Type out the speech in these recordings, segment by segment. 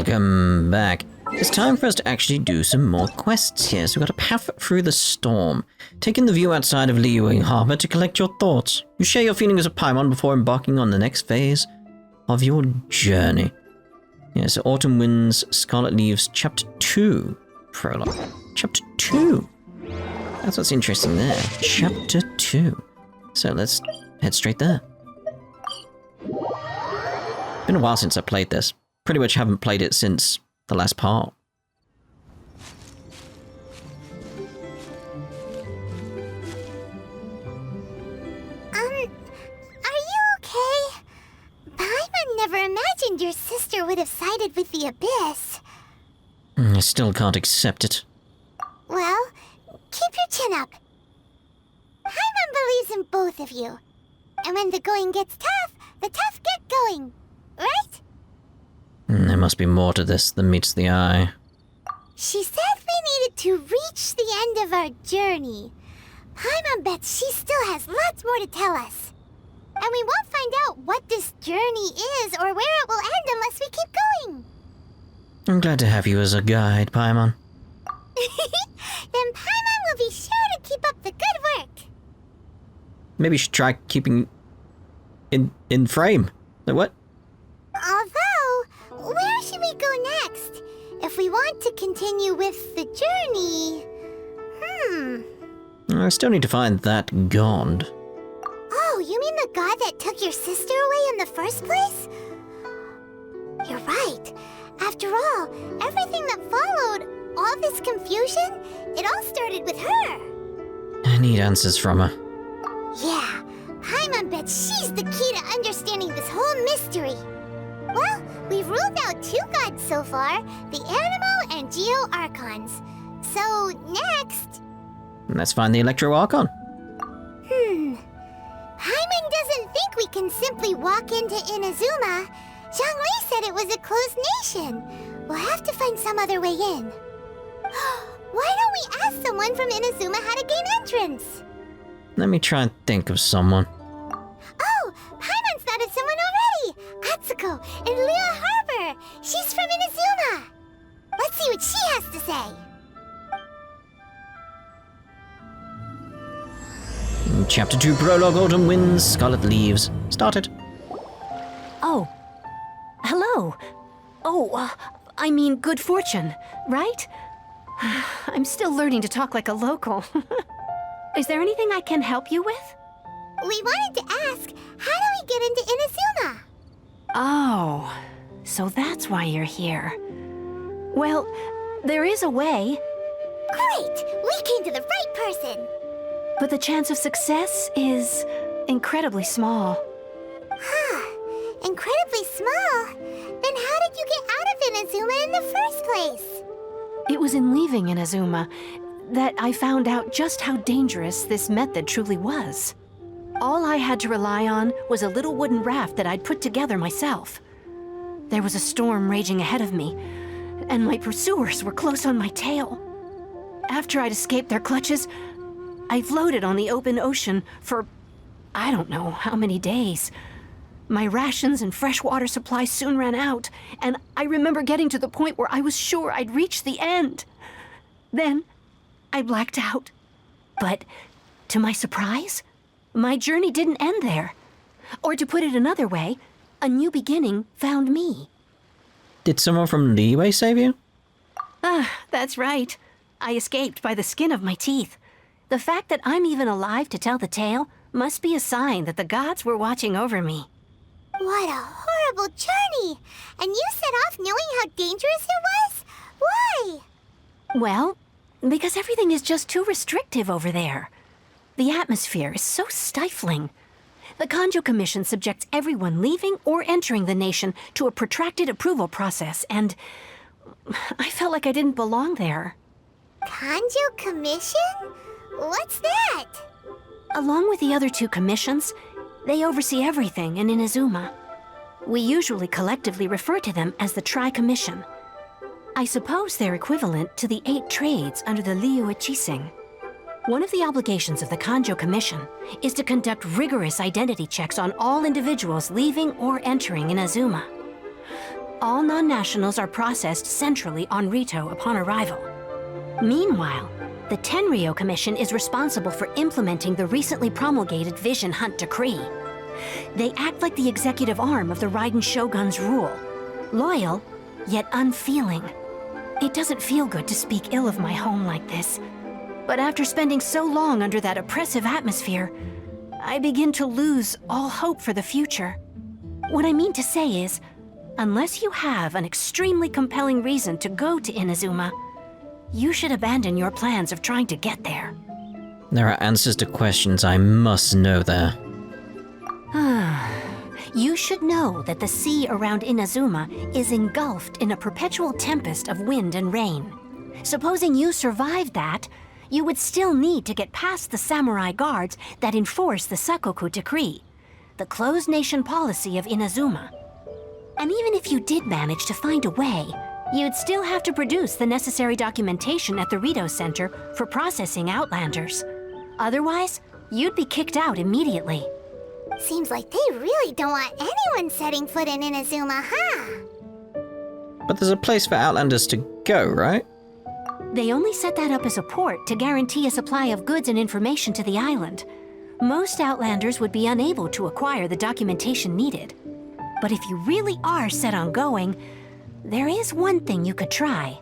Welcome back. It's time for us to actually do some more quests here. So we've got a path through the storm. Take in the view outside of Liyue Harbor to collect your thoughts. You share your feelings of Paimon before embarking on the next phase of your journey. Yeah, so Autumn Winds, Scarlet Leaves, Chapter 2. Prologue. Chapter 2. That's what's interesting there. Chapter 2. So let's head straight there. Been a while since I played this. Pretty much haven't played it since the last part. Are you okay? Paimon never imagined your sister would have sided with the Abyss. I still can't accept it. Well, keep your chin up. Paimon believes in both of you. And when the going gets tough, the tough get going. Right? There must be more to this than meets the eye. She said we needed to reach the end of our journey. Paimon bets she still has lots more to tell us. And we won't find out what this journey is or where it will end unless we keep going. I'm glad to have you as a guide, Paimon. Then Paimon will be sure to keep up the good work. Maybe you should try keeping in frame. What? Although, where should we go next? If we want to continue with the journey... I still need to find that god. Oh, you mean the god that took your sister away in the first place? You're right. After all, everything that followed, all this confusion, it all started with her. I need answers from her. Yeah, Paimon bets she's the key to understanding this whole mystery. Well, we've ruled out two gods so far, the Animal and Geo Archons. So, next... Let's find the Electro Archon. Paimon doesn't think we can simply walk into Inazuma. Zhongli said it was a closed nation. We'll have to find some other way in. Why don't we ask someone from Inazuma how to gain entrance? Let me try and think of someone. Oh, Paimon's thought of someone already! Atsuko in Liyue Harbor! She's from Inazuma! Let's see what she has to say. Chapter 2 Prologue, Autumn Winds, Scarlet Leaves. Started. Oh. Hello. Oh, I mean good fortune, right? I'm still learning to talk like a local. Is there anything I can help you with? We wanted to ask, how do we get into Inazuma? Oh, so that's why you're here. Well, there is a way. Great! We came to the right person! But the chance of success is incredibly small. Incredibly small? Then how did you get out of Inazuma in the first place? It was in leaving Inazuma that I found out just how dangerous this method truly was. All I had to rely on was a little wooden raft that I'd put together myself. There was a storm raging ahead of me, and my pursuers were close on my tail. After I'd escaped their clutches, I floated on the open ocean for I don't know how many days. My rations and fresh water supply soon ran out, and I remember getting to the point where I was sure I'd reached the end. Then, I blacked out. But, to my surprise, my journey didn't end there. Or to put it another way, a new beginning found me. Did someone from Liyue save you? That's right. I escaped by the skin of my teeth. The fact that I'm even alive to tell the tale must be a sign that the gods were watching over me. What a horrible journey! And you set off knowing how dangerous it was? Why? Well, because everything is just too restrictive over there. The atmosphere is so stifling. The Kanjo Commission subjects everyone leaving or entering the nation to a protracted approval process, and I felt like I didn't belong there. Kanjo Commission? What's that? Along with the other two commissions, they oversee everything in Inazuma. We usually collectively refer to them as the Tri-Commission. I suppose they're equivalent to the 8 trades under the Liyue Chising. One of the obligations of the Kanjo Commission is to conduct rigorous identity checks on all individuals leaving or entering Inazuma. All non-nationals are processed centrally on Rito upon arrival. Meanwhile, the Tenryou Commission is responsible for implementing the recently promulgated Vision Hunt Decree. They act like the executive arm of the Raiden Shogun's rule. Loyal, yet unfeeling. It doesn't feel good to speak ill of my home like this. But after spending so long under that oppressive atmosphere, I begin to lose all hope for the future. What I mean to say is, unless you have an extremely compelling reason to go to Inazuma, you should abandon your plans of trying to get there. There are answers to questions I must know there. You should know that the sea around Inazuma is engulfed in a perpetual tempest of wind and rain. Supposing you survived that, you would still need to get past the samurai guards that enforce the Sakoku Decree, the closed nation policy of Inazuma. And even if you did manage to find a way, you'd still have to produce the necessary documentation at the Rito Center for processing Outlanders. Otherwise, you'd be kicked out immediately. Seems like they really don't want anyone setting foot in Inazuma, huh? But there's a place for Outlanders to go, right? They only set that up as a port to guarantee a supply of goods and information to the island. Most Outlanders would be unable to acquire the documentation needed. But if you really are set on going, there is one thing you could try.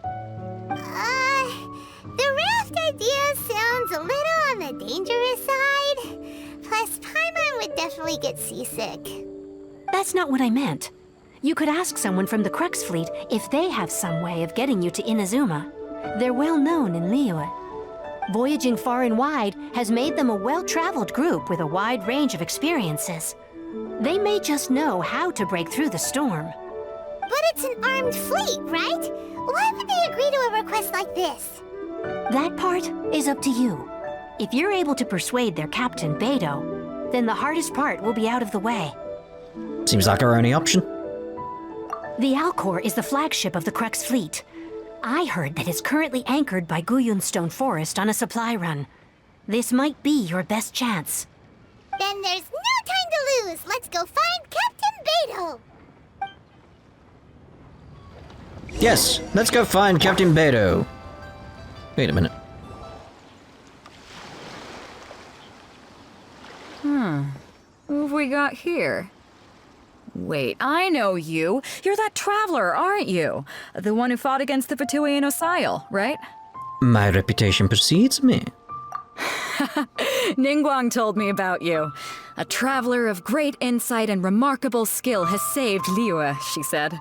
The raft idea sounds a little on the dangerous side. Plus, Paimon would definitely get seasick. That's not what I meant. You could ask someone from the Crux fleet if they have some way of getting you to Inazuma. They're well known in Liyue. Voyaging far and wide has made them a well-traveled group with a wide range of experiences. They may just know how to break through the storm. But it's an armed fleet, right? Why would they agree to a request like this? That part is up to you. If you're able to persuade their captain, Beidou, then the hardest part will be out of the way. Seems like our only option. The Alcor is the flagship of the Crux fleet. I heard that it's currently anchored by Guyunstone Forest on a supply run. This might be your best chance. Then there's no time to lose. Let's go find Captain Beidou. Yes, let's go find Captain Beidou. Wait a minute. Who have we got here? Wait, I know you. You're that traveler, aren't you? The one who fought against the Fatuian Osile, right? My reputation precedes me. Ningguang told me about you. A traveler of great insight and remarkable skill has saved Liyue, she said.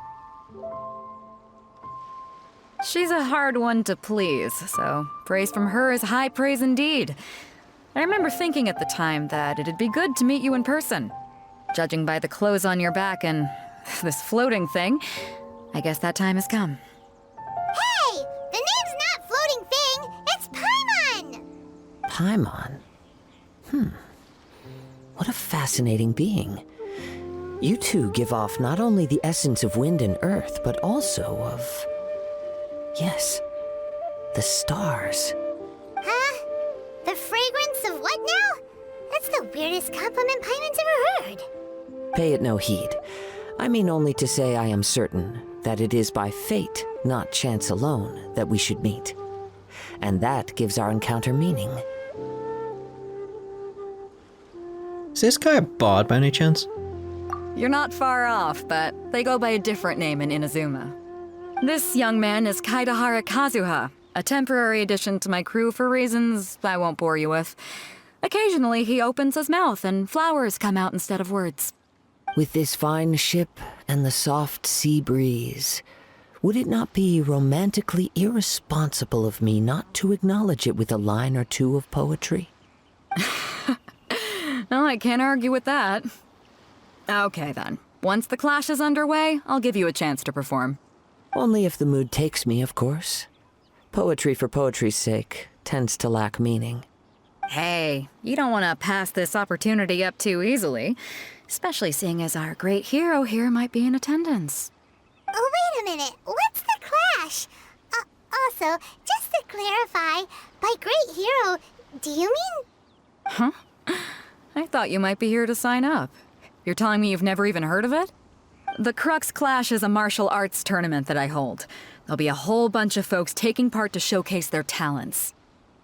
She's a hard one to please, so praise from her is high praise indeed. I remember thinking at the time that it'd be good to meet you in person. Judging by the clothes on your back and this floating thing, I guess that time has come. Hey! The name's not Floating Thing, it's Paimon! Paimon? What a fascinating being. You two give off not only the essence of wind and earth, but also of... yes, the stars. Huh? The fragrance of what now? That's the weirdest compliment Paimon's ever heard. Pay it no heed. I mean only to say I am certain that it is by fate, not chance alone, that we should meet. And that gives our encounter meaning. Is this guy a bard by any chance? You're not far off, but they go by a different name in Inazuma. This young man is Kaidahara Kazuha, a temporary addition to my crew for reasons I won't bore you with. Occasionally he opens his mouth and flowers come out instead of words. With this fine ship and the soft sea breeze, would it not be romantically irresponsible of me not to acknowledge it with a line or two of poetry? No, I can't argue with that. Okay then. Once the clash is underway, I'll give you a chance to perform. Only if the mood takes me, of course. Poetry for poetry's sake tends to lack meaning. Hey, you don't want to pass this opportunity up too easily, especially seeing as our great hero here might be in attendance. Oh, wait a minute. What's the clash? Also, just to clarify, by great hero, do you mean... Huh? I thought you might be here to sign up. You're telling me you've never even heard of it? The Crux Clash is a martial arts tournament that I hold. There'll be a whole bunch of folks taking part to showcase their talents.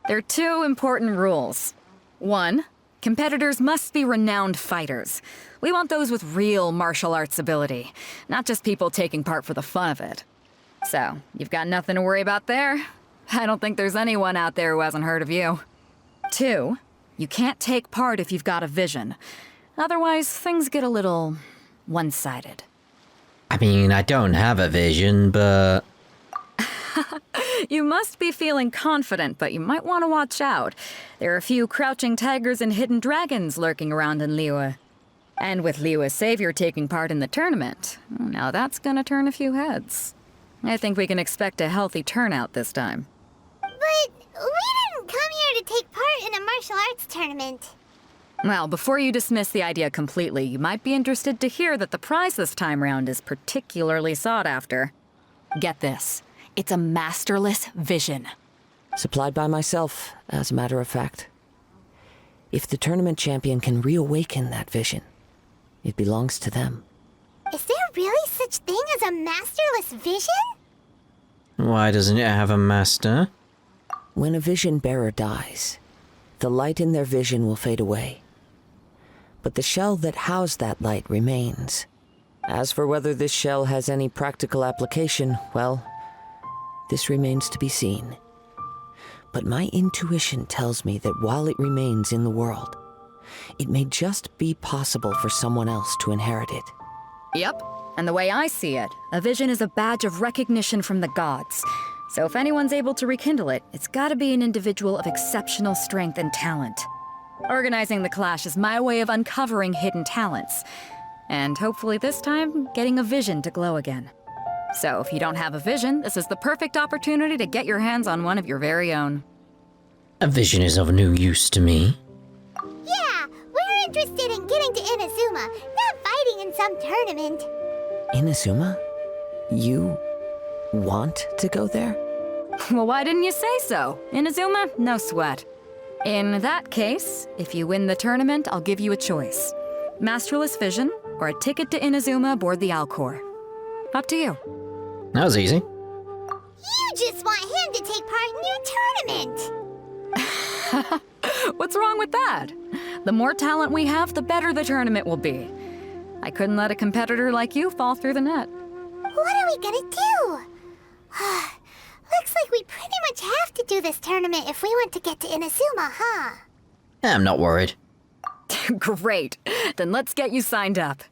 There are 2 important rules. 1, competitors must be renowned fighters. We want those with real martial arts ability, not just people taking part for the fun of it. So, you've got nothing to worry about there. I don't think there's anyone out there who hasn't heard of you. 2, you can't take part if you've got a vision. Otherwise, things get a little one-sided. I mean, I don't have a vision, but... You must be feeling confident, but you might want to watch out. There are a few crouching tigers and hidden dragons lurking around in Liyue. And with Liyue's savior taking part in the tournament, now that's gonna turn a few heads. I think we can expect a healthy turnout this time. But we didn't come here to take part in a martial arts tournament. Well, before you dismiss the idea completely, you might be interested to hear that the prize this time round is particularly sought after. Get this. It's a masterless vision. Supplied by myself, as a matter of fact. If the tournament champion can reawaken that vision, it belongs to them. Is there really such thing as a masterless vision? Why doesn't it have a master? When a vision bearer dies, the light in their vision will fade away. But the shell that housed that light remains. As for whether this shell has any practical application, well, this remains to be seen. But my intuition tells me that while it remains in the world, it may just be possible for someone else to inherit it. Yep. And the way I see it, a vision is a badge of recognition from the gods. So if anyone's able to rekindle it, it's gotta be an individual of exceptional strength and talent. Organizing the clash is my way of uncovering hidden talents. And hopefully this time, getting a vision to glow again. So if you don't have a vision, this is the perfect opportunity to get your hands on one of your very own. A vision is of no use to me. Yeah, we're interested in getting to Inazuma, not fighting in some tournament. Inazuma? You want to go there? Well, why didn't you say so? Inazuma? No sweat. In that case, if you win the tournament, I'll give you a choice. Masterless Vision, or a ticket to Inazuma aboard the Alcor. Up to you. That was easy. You just want him to take part in your tournament. What's wrong with that? The more talent we have, the better the tournament will be. I couldn't let a competitor like you fall through the net. What are we gonna do? Looks like we pretty much have to do this tournament if we want to get to Inazuma, huh? I'm not worried. Great. Then let's get you signed up.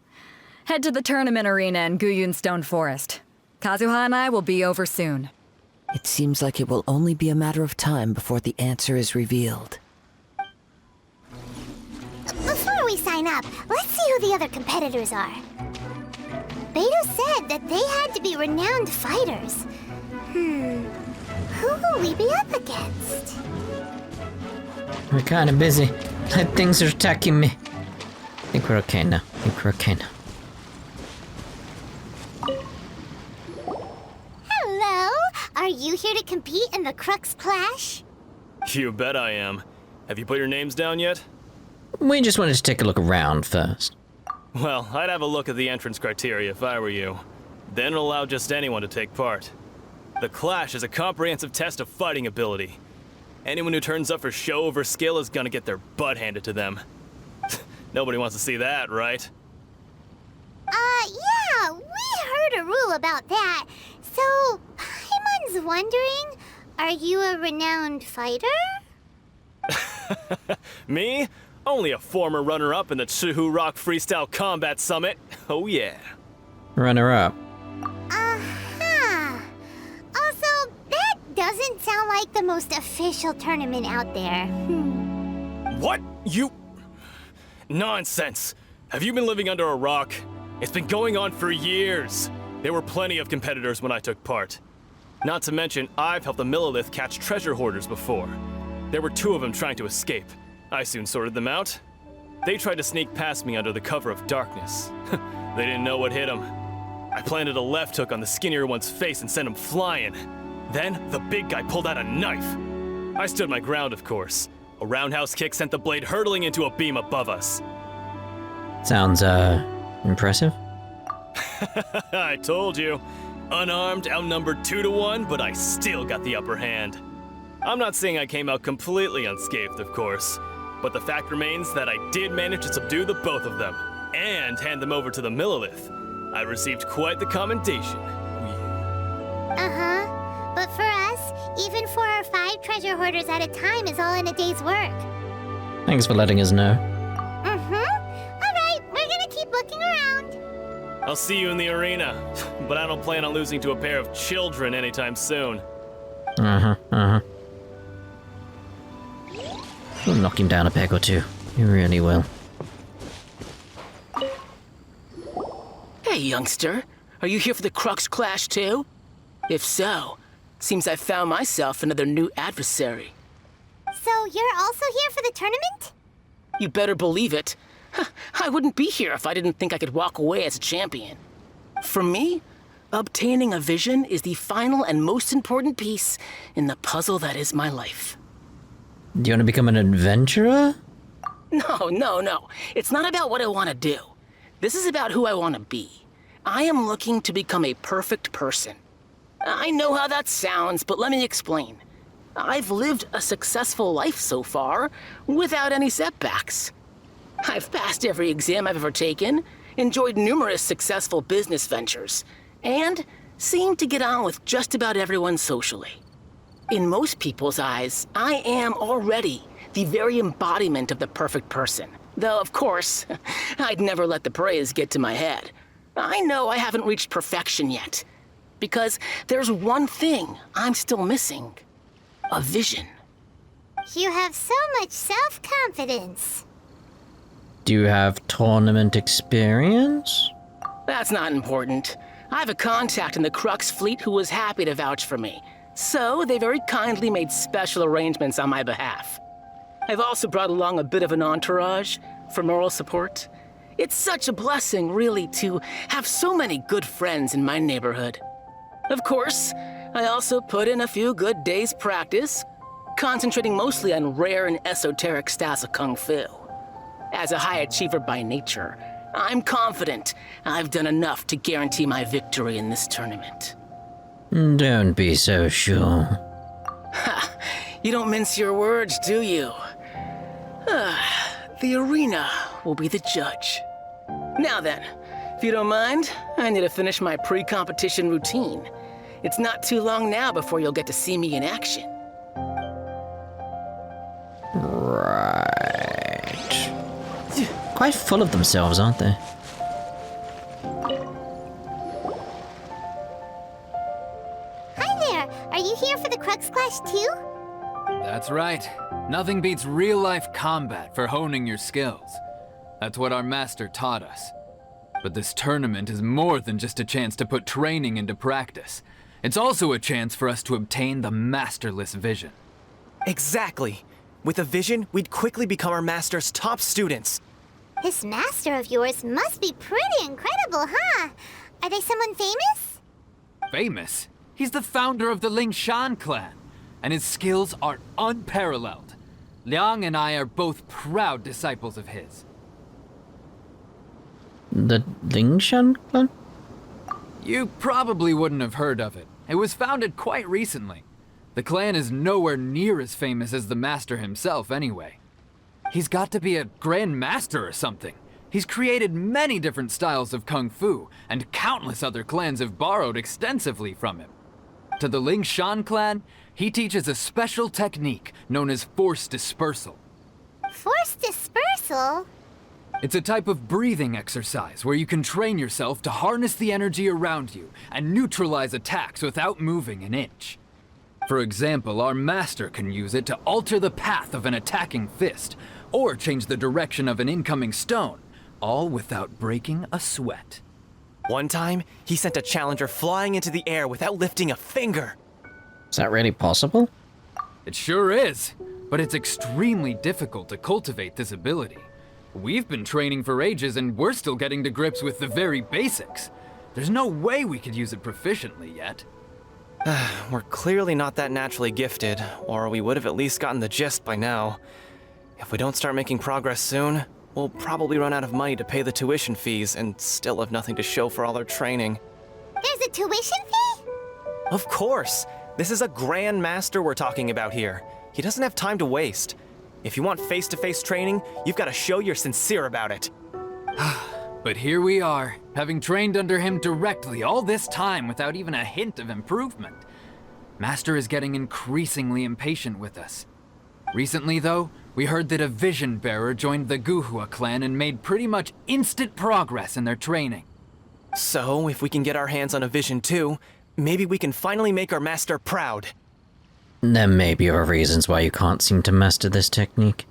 Head to the tournament arena in Guyun Stone Forest. Kazuha and I will be over soon. It seems like it will only be a matter of time before the answer is revealed. Before we sign up, let's see who the other competitors are. Beidou said that they had to be renowned fighters. Who will we be up against? We're kind of busy. Things are attacking me. I think we're okay now. Hello? Are you here to compete in the Crux Clash? You bet I am. Have you put your names down yet? We just wanted to take a look around first. Well, I'd have a look at the entrance criteria if I were you. Then allow just anyone to take part. The Clash is a comprehensive test of fighting ability. Anyone who turns up for show over skill is gonna get their butt handed to them. Nobody wants to see that, right? Yeah, we heard a rule about that. So, Paimon's wondering, are you a renowned fighter? Me? Only a former runner-up in the Chihu Rock Freestyle Combat Summit. Oh yeah. Runner-up. Uh-huh. Also, that doesn't sound like the most official tournament out there. What? You... Nonsense. Have you been living under a rock? It's been going on for years. There were plenty of competitors when I took part. Not to mention, I've helped the Millilith catch treasure hoarders before. There were 2 of them trying to escape. I soon sorted them out. They tried to sneak past me under the cover of darkness. They didn't know what hit them. I planted a left hook on the skinnier one's face and sent him flying. Then, the big guy pulled out a knife. I stood my ground, of course. A roundhouse kick sent the blade hurtling into a beam above us. Sounds, impressive. I told you. Unarmed, outnumbered 2 to 1, but I still got the upper hand. I'm not saying I came out completely unscathed, of course, but the fact remains that I did manage to subdue the both of them, and hand them over to the Millilith. I received quite the commendation. Uh-huh. But for us, even 4 or 5 treasure hoarders at a time is all in a day's work. Thanks for letting us know. Alright, we're gonna keep looking around. I'll see you in the arena, but I don't plan on losing to a pair of children anytime soon. We'll knock him down a peg or two. You really will. Hey, youngster. Are you here for the Crux Clash too? If so, seems I found myself another new adversary. So you're also here for the tournament? You better believe it. I wouldn't be here if I didn't think I could walk away as a champion. For me, obtaining a vision is the final and most important piece in the puzzle that is my life. Do you want to become an adventurer? No. It's not about what I want to do. This is about who I want to be. I am looking to become a perfect person. I know how that sounds, but let me explain. I've lived a successful life so far, without any setbacks. I've passed every exam I've ever taken, enjoyed numerous successful business ventures, and seemed to get on with just about everyone socially. In most people's eyes, I am already the very embodiment of the perfect person. Though, of course, I'd never let the praise get to my head. I know I haven't reached perfection yet, because there's one thing I'm still missing. A vision. You have so much self-confidence. Do you have tournament experience? That's not important. I have a contact in the Crux fleet who was happy to vouch for me, so they very kindly made special arrangements on my behalf. I've also brought along a bit of an entourage for moral support. It's such a blessing, really, to have so many good friends in my neighborhood. Of course, I also put in a few good days' practice, concentrating mostly on rare and esoteric styles of Kung Fu. As a high achiever by nature, I'm confident I've done enough to guarantee my victory in this tournament. Don't be so sure. Ha! You don't mince your words, do you? The arena will be the judge. Now then, if you don't mind, I need to finish my pre-competition routine. It's not too long now before you'll get to see me in action. Right. Quite full of themselves, aren't they? Hi there, are you here for the Crux Clash too? That's right. Nothing beats real-life combat for honing your skills. That's what our master taught us. But this tournament is more than just a chance to put training into practice. It's also a chance for us to obtain the masterless vision. Exactly. With a vision, we'd quickly become our master's top students. This master of yours must be pretty incredible, huh? Are they someone famous? Famous? He's the founder of the Lingshan clan, and his skills are unparalleled. Liang and I are both proud disciples of his. The Lingshan clan? You probably wouldn't have heard of it. It was founded quite recently. The clan is nowhere near as famous as the master himself anyway. He's got to be a grand master or something. He's created many different styles of kung fu, and countless other clans have borrowed extensively from him. To the Lingshan clan, he teaches a special technique known as force dispersal. Force dispersal? It's a type of breathing exercise where you can train yourself to harness the energy around you and neutralize attacks without moving an inch. For example, our master can use it to alter the path of an attacking fist, or change the direction of an incoming stone, all without breaking a sweat. One time, he sent a challenger flying into the air without lifting a finger. Is that really possible? It sure is, but it's extremely difficult to cultivate this ability. We've been training for ages and we're still getting to grips with the very basics. There's no way we could use it proficiently yet. We're clearly not that naturally gifted, or we would have at least gotten the gist by now. If we don't start making progress soon, We'll probably run out of money to pay the tuition fees and still have nothing to show for all our training. There's a tuition fee? Of course! This is a Grand Master we're talking about here. He doesn't have time to waste. If you want face-to-face training, you've got to show you're sincere about it. But here we are, having trained under him directly all this time without even a hint of improvement. Master is getting increasingly impatient with us. Recently, though, we heard that a Vision Bearer joined the Guhua clan and made pretty much instant progress in their training. So, if we can get our hands on a Vision too, maybe we can finally make our master proud. There may be other reasons why you can't seem to master this technique.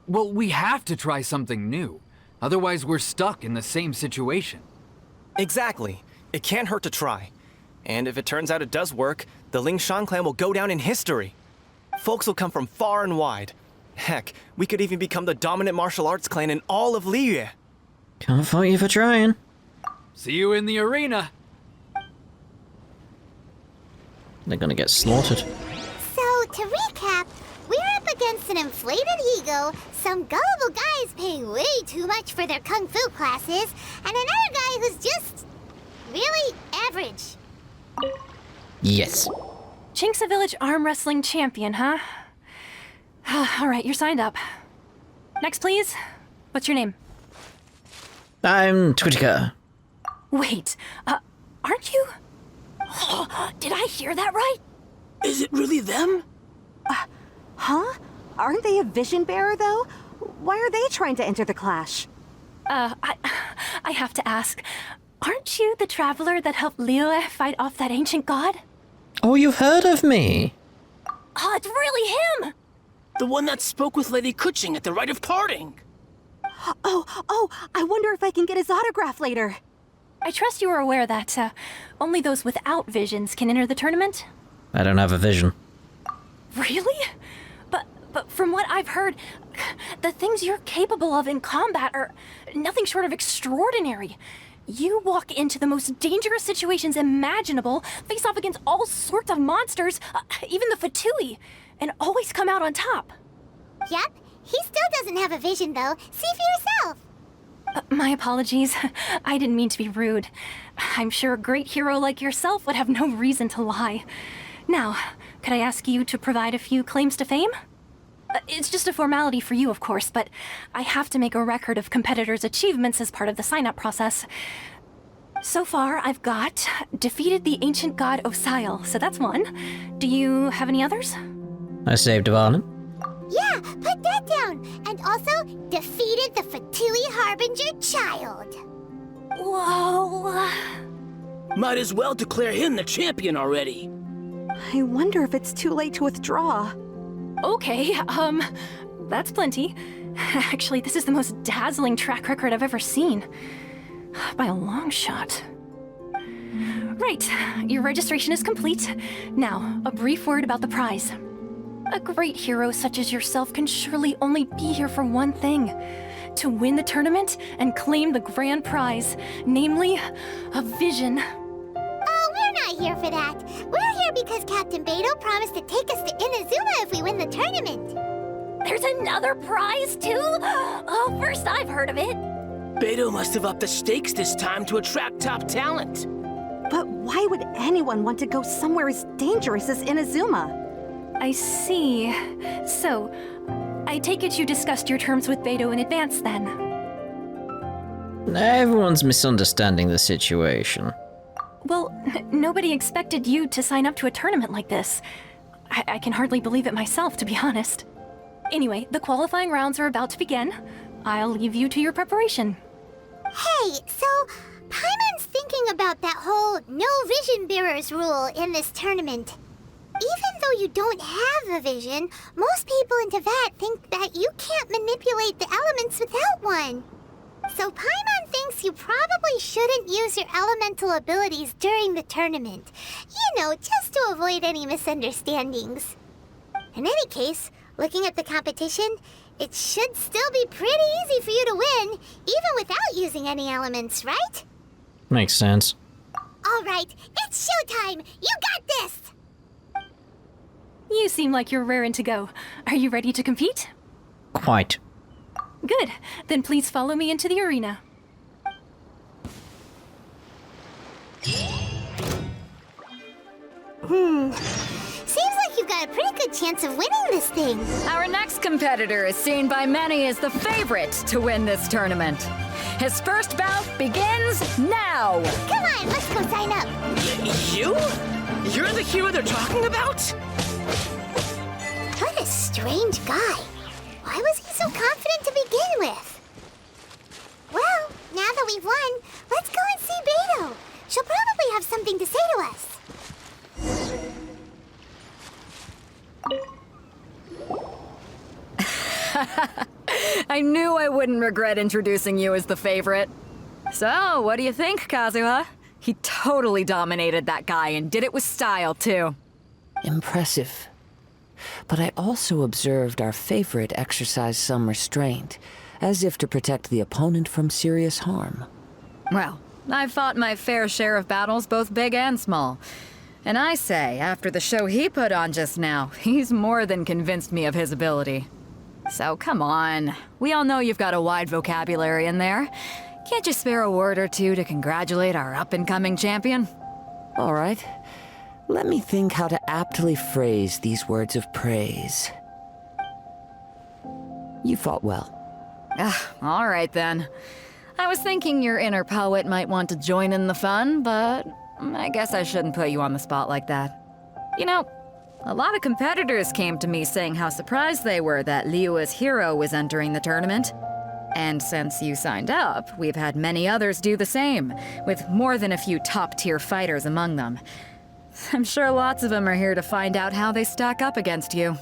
Well, we have to try something new. Otherwise, we're stuck in the same situation. Exactly. It can't hurt to try. And if it turns out it does work, the Lingshan clan will go down in history. Folks will come from far and wide. Heck, we could even become the dominant martial arts clan in all of Liyue. Can't fault you for trying. See you in the arena. They're gonna get slaughtered. So, to recap, we're up against an inflated ego, some gullible guys paying way too much for their kung fu classes, and another guy who's just really average. Yes. Chinksa Village arm wrestling champion, huh? All right, you're signed up. Next, please. What's your name? I'm Twitika. Wait, aren't you? Did I hear that right? Is it really them? Huh? Aren't they a vision bearer, though? Why are they trying to enter the clash? I have to ask, aren't you the traveler that helped Liyue fight off that ancient god? Oh, you've heard of me? Oh, it's really him! The one that spoke with Lady Kuching at the rite of parting. Oh, I wonder if I can get his autograph later. I trust you are aware that only those without visions can enter the tournament? I don't have a vision. Really? But from what I've heard, the things you're capable of in combat are nothing short of extraordinary. You walk into the most dangerous situations imaginable, face off against all sorts of monsters, even the Fatui, and always come out on top. Yep, he still doesn't have a vision though. See for yourself. My apologies. I didn't mean to be rude. I'm sure a great hero like yourself would have no reason to lie. Now, could I ask you to provide a few claims to fame? It's just a formality for you, of course, but I have to make a record of competitors' achievements as part of the sign-up process. So far, I've got defeated the ancient god Osail, so that's one. Do you have any others? I saved Varlin. Yeah, put that down. And also, defeated the Fatui Harbinger child. Whoa. Might as well declare him the champion already. I wonder if it's too late to withdraw. Okay, that's plenty. Actually, this is the most dazzling track record I've ever seen. By a long shot. Right, your registration is complete. Now, a brief word about the prize. A great hero such as yourself can surely only be here for one thing. To win the tournament and claim the grand prize, namely, a vision. Oh, we're not here for that. We're here because Captain Beidou promised to take us to Inazuma if we win the tournament. There's another prize, too? Oh, first I've heard of it. Beidou must have upped the stakes this time to attract top talent. But why would anyone want to go somewhere as dangerous as Inazuma? I see. So, I take it you discussed your terms with Beidou in advance, then? Everyone's misunderstanding the situation. Well, nobody expected you to sign up to a tournament like this. I can hardly believe it myself, to be honest. Anyway, the qualifying rounds are about to begin. I'll leave you to your preparation. Hey, so Paimon's thinking about that whole no vision bearers rule in this tournament. Even though you don't have a vision, most people in Teyvat think that you can't manipulate the elements without one. So Paimon thinks you probably shouldn't use your elemental abilities during the tournament. You know, just to avoid any misunderstandings. In any case, looking at the competition, it should still be pretty easy for you to win, even without using any elements, right? Makes sense. All right, it's showtime! You got this! You seem like you're raring to go. Are you ready to compete? Quite. Good. Then please follow me into the arena. Seems like you've got a pretty good chance of winning this thing. Our next competitor is seen by many as the favorite to win this tournament. His first bout begins now! Come on, let's go sign up. You? You're the hero they're talking about? What a strange guy. Why was he so confident to begin with? Well, now that we've won, let's go and see Beidou. She'll probably have something to say to us. I knew I wouldn't regret introducing you as the favorite. So, what do you think, Kazuha? He totally dominated that guy and did it with style, too. Impressive. But I also observed our favorite exercise some restraint, as if to protect the opponent from serious harm. Well, I've fought my fair share of battles, both big and small. And I say, after the show he put on just now, he's more than convinced me of his ability. So come on, we all know you've got a wide vocabulary in there. Can't you spare a word or two to congratulate our up-and-coming champion? All right. Let me think how to aptly phrase these words of praise. You fought well. All right then. I was thinking your inner poet might want to join in the fun, but I guess I shouldn't put you on the spot like that. You know, a lot of competitors came to me saying how surprised they were that Liyue's hero was entering the tournament. And since you signed up, we've had many others do the same, with more than a few top-tier fighters among them. I'm sure lots of them are here to find out how they stack up against you.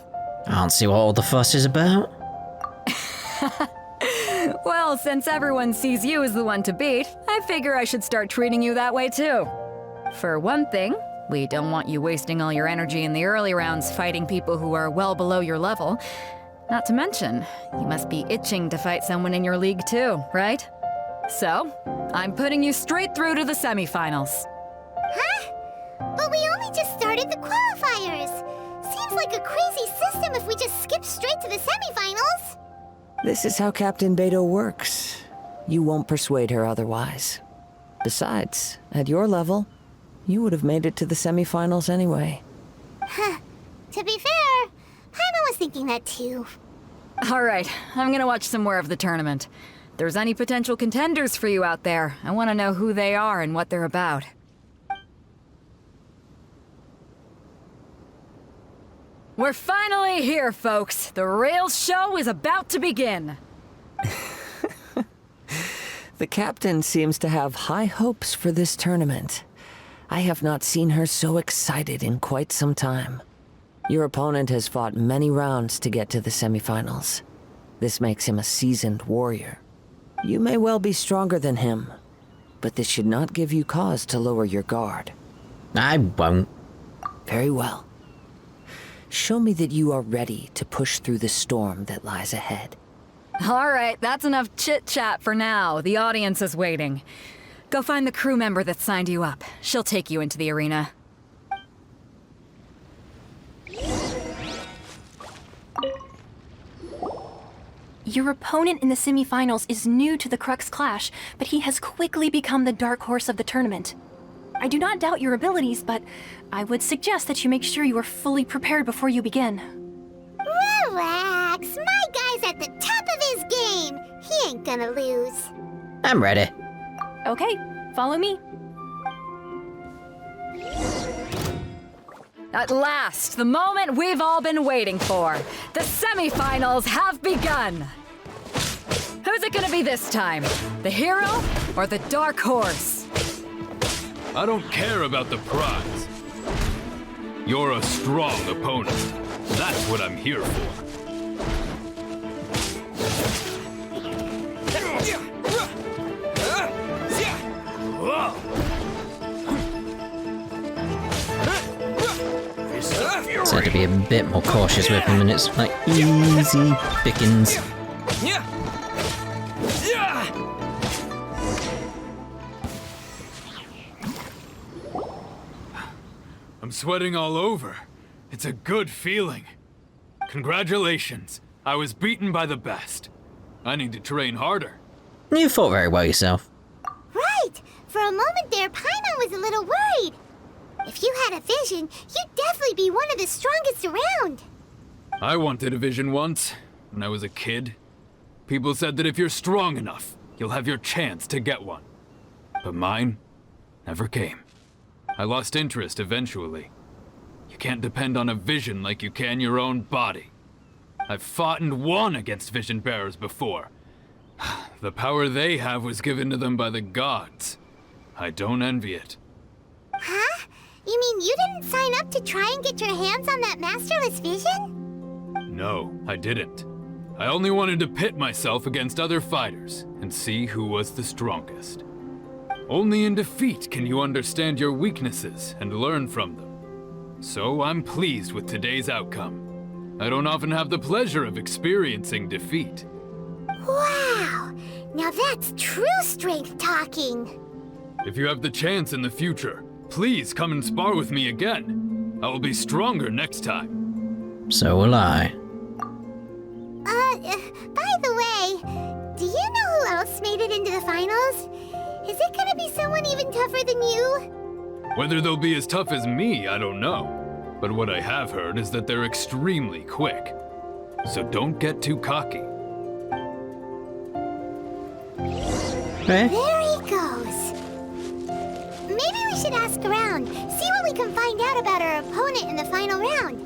I don't see what all the fuss is about. Well, since everyone sees you as the one to beat, I figure I should start treating you that way too. For one thing, we don't want you wasting all your energy in the early rounds fighting people who are well below your level. Not to mention, you must be itching to fight someone in your league too, right? So, I'm putting you straight through to the semifinals. Huh? But we only just started the qualifiers. Seems like a crazy system if we just skip straight to the semifinals. This is how Captain Beidou works. You won't persuade her otherwise. Besides, at your level, you would have made it to the semifinals anyway. Huh. To be fair, Paimon was thinking that too. Alright, I'm gonna watch some more of the tournament. If there's any potential contenders for you out there, I want to know who they are and what they're about. We're finally here, folks. The real show is about to begin. The captain seems to have high hopes for this tournament. I have not seen her so excited in quite some time. Your opponent has fought many rounds to get to the semifinals. This makes him a seasoned warrior. You may well be stronger than him, but this should not give you cause to lower your guard. I won't. Very well. Show me that you are ready to push through the storm that lies ahead. Alright, that's enough chit-chat for now. The audience is waiting. Go find the crew member that signed you up. She'll take you into the arena. Your opponent in the semifinals is new to the Crux Clash, but he has quickly become the dark horse of the tournament. I do not doubt your abilities, but I would suggest that you make sure you are fully prepared before you begin. Relax, my guy's at the top of his game. He ain't gonna lose. I'm ready. Okay, follow me. At last, the moment we've all been waiting for. The semifinals have begun. Who's it gonna be this time? The hero or the dark horse? I don't care about the prize. You're a strong opponent. That's what I'm here for. So I have to be a bit more cautious with him, and it's like easy pickings. I'm sweating all over. It's a good feeling. Congratulations. I was beaten by the best. I need to train harder. You fought very well yourself. Right! For a moment there, Paimon was a little worried. If you had a vision, you'd definitely be one of the strongest around. I wanted a vision once, when I was a kid. People said that if you're strong enough, you'll have your chance to get one. But mine never came. I lost interest eventually. You can't depend on a vision like you can your own body. I've fought and won against vision bearers before. The power they have was given to them by the gods. I don't envy it. Huh? You mean you didn't sign up to try and get your hands on that masterless vision? No, I didn't. I only wanted to pit myself against other fighters and see who was the strongest. Only in defeat can you understand your weaknesses and learn from them. So I'm pleased with today's outcome. I don't often have the pleasure of experiencing defeat. Wow! Now that's true strength talking. If you have the chance in the future, please come and spar with me again. I will be stronger next time. So will I. By the way, do you know who else made it into the finals? Is it gonna be someone even tougher than you? Whether they'll be as tough as me, I don't know. But what I have heard is that they're extremely quick. So don't get too cocky. Eh? There he goes. Maybe we should ask around, see what we can find out about our opponent in the final round.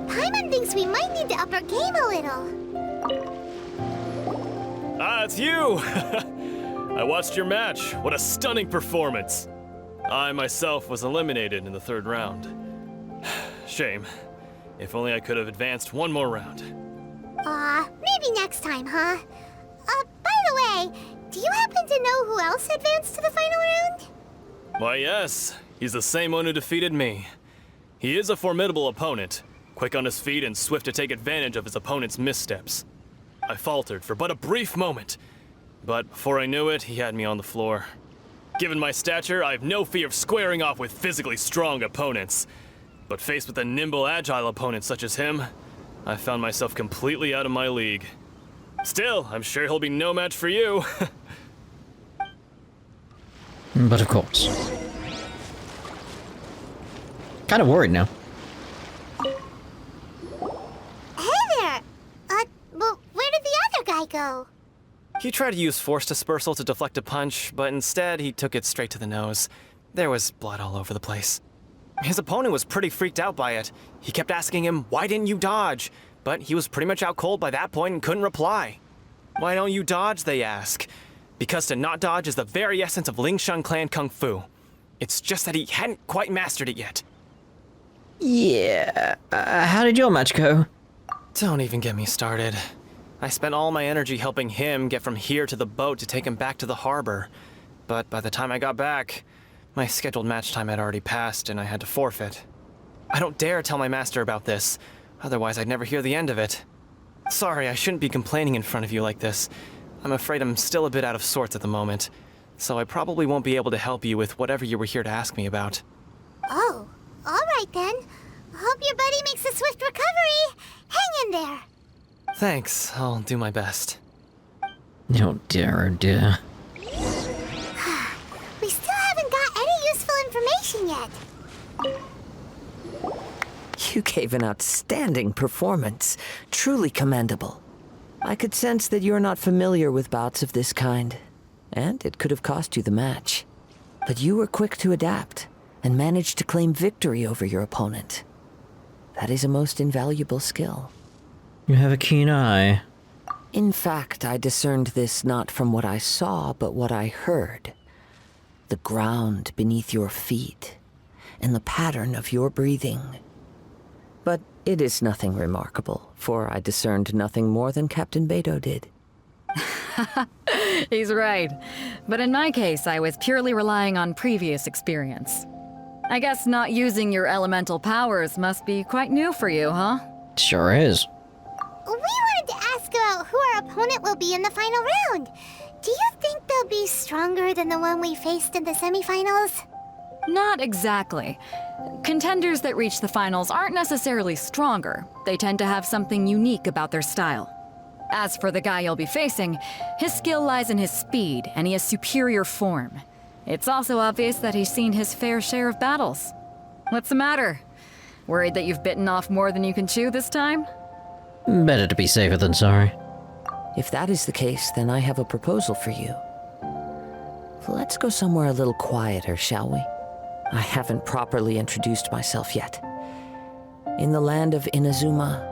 Paimon thinks we might need to up our game a little. Ah, it's you! I watched your match. What a stunning performance. I myself was eliminated in the third round. Shame. If only I could have advanced one more round. Maybe next time, huh? By the way, do you happen to know who else advanced to the final round? Why, yes. He's the same one who defeated me. He is a formidable opponent, quick on his feet and swift to take advantage of his opponent's missteps. I faltered for but a brief moment, but before I knew it, he had me on the floor. Given my stature, I have no fear of squaring off with physically strong opponents. But faced with a nimble, agile opponent such as him, I found myself completely out of my league. Still, I'm sure he'll be no match for you. But of course. Kind of worried now. Hey there! Well, where did the other guy go? He tried to use force dispersal to deflect a punch, but instead he took it straight to the nose. There was blood all over the place. His opponent was pretty freaked out by it. He kept asking him, "Why didn't you dodge?" But he was pretty much out cold by that point and couldn't reply. "Why don't you dodge?" they ask. Because to not dodge is the very essence of Lingshan clan kung fu. It's just that he hadn't quite mastered it yet. Yeah. How did your match go? Don't even get me started. I spent all my energy helping him get from here to the boat to take him back to the harbor. But by the time I got back, my scheduled match time had already passed and I had to forfeit. I don't dare tell my master about this, otherwise I'd never hear the end of it. Sorry, I shouldn't be complaining in front of you like this. I'm afraid I'm still a bit out of sorts at the moment, so I probably won't be able to help you with whatever you were here to ask me about. Oh, alright then. Hope your buddy makes a swift recovery. Hang in there. Thanks, I'll do my best. Oh dear, oh dear. We still haven't got any useful information yet. You gave an outstanding performance. Truly commendable. I could sense that you're not familiar with bouts of this kind, and it could have cost you the match. But you were quick to adapt, and managed to claim victory over your opponent. That is a most invaluable skill. You have a keen eye. In fact, I discerned this not from what I saw, but what I heard. The ground beneath your feet, and the pattern of your breathing. But it is nothing remarkable, for I discerned nothing more than Captain Beidou did. He's right. But in my case, I was purely relying on previous experience. I guess not using your elemental powers must be quite new for you, huh? Sure is. We wanted to ask about who our opponent will be in the final round. Do you think they'll be stronger than the one we faced in the semifinals? Not exactly. Contenders that reach the finals aren't necessarily stronger. They tend to have something unique about their style. As for the guy you'll be facing, his skill lies in his speed, and he has superior form. It's also obvious that he's seen his fair share of battles. What's the matter? Worried that you've bitten off more than you can chew this time? Better to be safer than sorry. If that is the case, then I have a proposal for you. Let's go somewhere a little quieter, shall we? I haven't properly introduced myself yet. In the land of Inazuma,